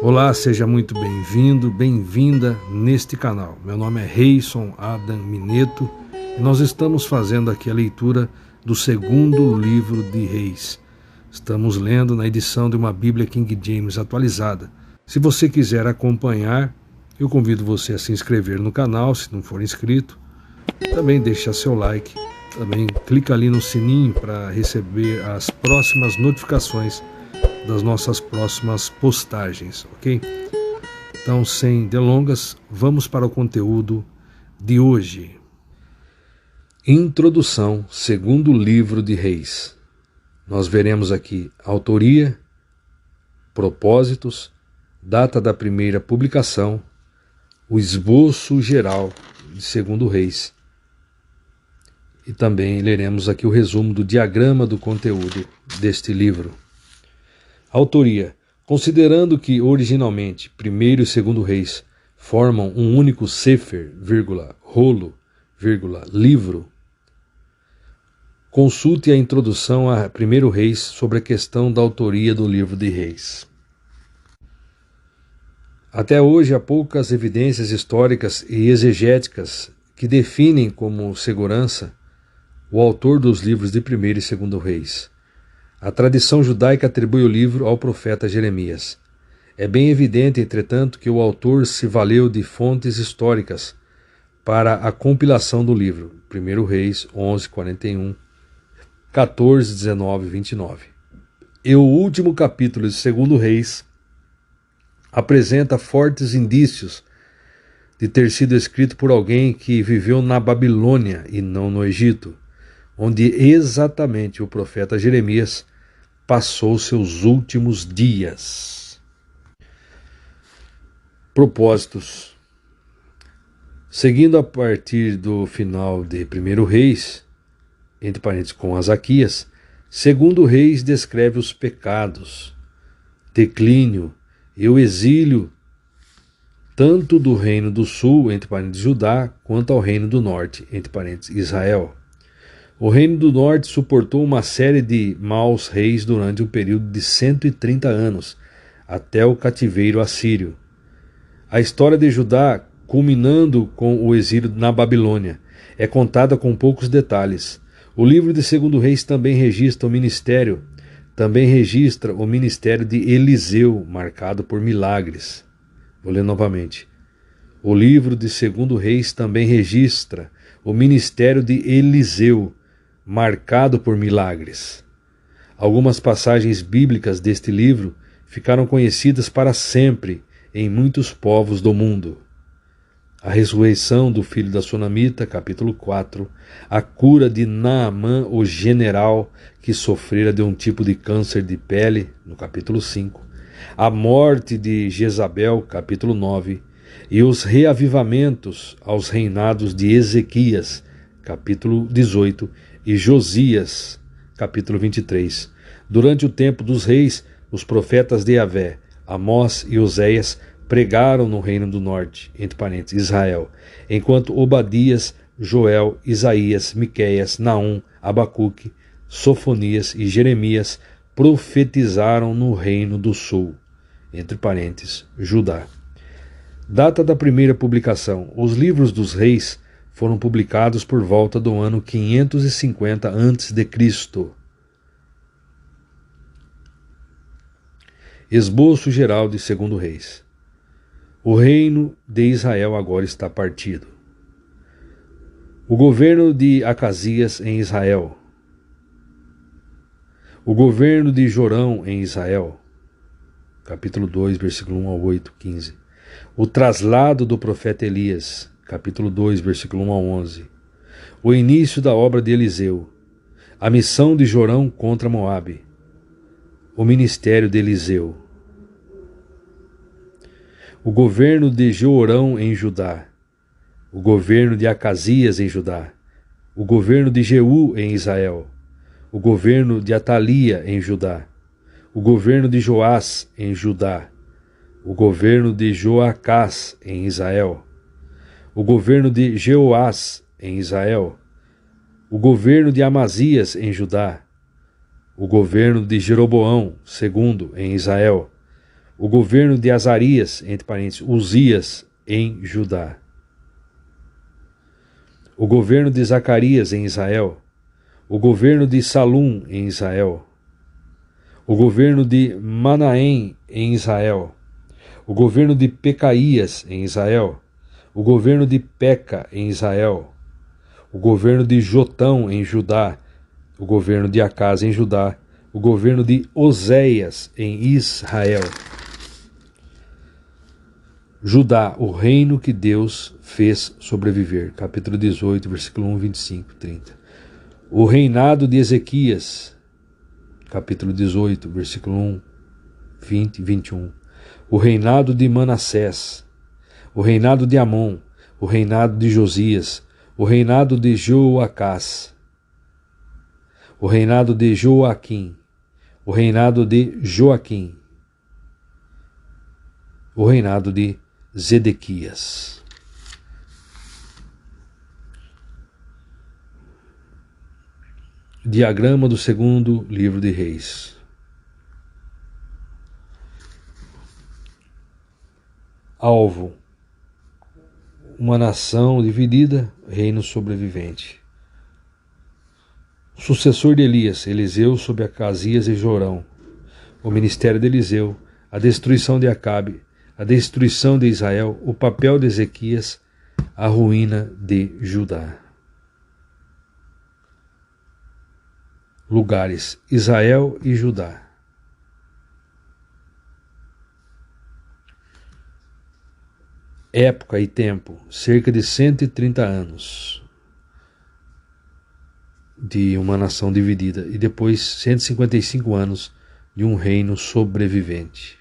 Olá, seja muito bem-vindo, bem-vinda neste canal. Meu nome é Reison Adam Mineto e nós estamos fazendo aqui a leitura do segundo livro de Reis. Estamos lendo na edição de uma Bíblia King James atualizada. Se você quiser acompanhar, eu convido você a se inscrever no canal, se não for inscrito. Também deixa seu like, também clica ali no sininho para receber as próximas notificações das nossas próximas postagens, ok? Então, sem delongas, vamos para o conteúdo de hoje. Introdução, segundo livro de Reis. Nós veremos aqui autoria, propósitos, data da primeira publicação, o esboço geral de segundo Reis. E também leremos aqui o resumo do diagrama do conteúdo deste livro. Autoria. Considerando que originalmente primeiro e segundo Reis formam um único sefer, rolo, livro, consulte a introdução a primeiro Reis sobre a questão da autoria do livro de Reis. Até hoje há poucas evidências históricas e exegéticas que definem como segurança o autor dos livros de primeiro e segundo Reis. A tradição judaica atribui o livro ao profeta Jeremias. É bem evidente, entretanto, que o autor se valeu de fontes históricas para a compilação do livro. 1 Reis 11, 41, 14, 19 e 29. E o último capítulo de 2 Reis apresenta fortes indícios de ter sido escrito por alguém que viveu na Babilônia e não no Egito, onde exatamente o profeta Jeremias passou seus últimos dias. Propósitos. Seguindo a partir do final de 1 Reis, entre parênteses com Azaquias, 2 Reis descreve os pecados, declínio e o exílio tanto do reino do sul, entre parênteses Judá, quanto ao reino do norte, entre parênteses Israel. O reino do norte suportou uma série de maus reis durante um período de 130 anos, até o cativeiro assírio. A história de Judá, culminando com o exílio na Babilônia, é contada com poucos detalhes. O livro de 2 Reis também registra o ministério de Eliseu, marcado por milagres. Vou ler novamente. O livro de 2 Reis também registra o ministério de Eliseu, marcado por milagres. Algumas passagens bíblicas deste livro ficaram conhecidas para sempre em muitos povos do mundo. A ressurreição do filho da Sunamita, capítulo 4, a cura de Naamã, o general que sofrera de um tipo de câncer de pele, no capítulo 5, a morte de Jezabel, capítulo 9, e os reavivamentos aos reinados de Ezequias, capítulo 18, e Josias, capítulo 23. Durante o tempo dos reis, os profetas de Yahvé, Amós e Oséias, pregaram no reino do norte, entre parênteses Israel, enquanto Obadias, Joel, Isaías, Miqueias, Naum, Abacuque, Sofonias e Jeremias profetizaram no reino do sul, entre parênteses Judá. Data da primeira publicação. Os livros dos reis foram publicados por volta do ano 550 a.C. Esboço geral de 2 Reis. O reino de Israel agora está partido. O governo de Acasias em Israel. O governo de Jorão em Israel. Capítulo 2, versículo 1 ao 8, 15. O traslado do profeta Elias. Capítulo 2, versículo 1 ao 11. O início da obra de Eliseu. A missão de Jorão contra Moabe. O ministério de Eliseu. O governo de Jeorão em Judá. O governo de Acasias em Judá. O governo de Jeú em Israel. O governo de Atalia em Judá. O governo de Joás em Judá. O governo de Joacás em Israel. O governo de Jeoás em Israel, o governo de Amazias em Judá, o governo de Jeroboão II em Israel, O governo de Azarias, entre parênteses, Uzias, em Judá. O governo de Zacarias em Israel. O governo de Salum em Israel. O governo de Manaém em Israel. O governo de Pecaías em Israel. O governo de Peca em Israel. O governo de Jotão em Judá. O governo de Acaz em Judá. O governo de Oséias em Israel. Judá, o reino que Deus fez sobreviver. Capítulo 18, versículo 1, 25, 30. O reinado de Ezequias. Capítulo 18, versículo 1, 20 e 21. O reinado de Manassés. O reinado de Amon. O reinado de Josias. O reinado de Joacás. O reinado de Joaquim. O reinado de Joaquim. O reinado de Zedequias. Diagrama do segundo livro de Reis. Alvo: uma nação dividida, reino sobrevivente. Sucessor de Elias, Eliseu sob Acasias e Jorão. O ministério de Eliseu, a destruição de Acabe, a destruição de Israel, o papel de Ezequias, a ruína de Judá. Lugares: Israel e Judá. Época e tempo: cerca de 130 anos de uma nação dividida e depois 155 anos de um reino sobrevivente.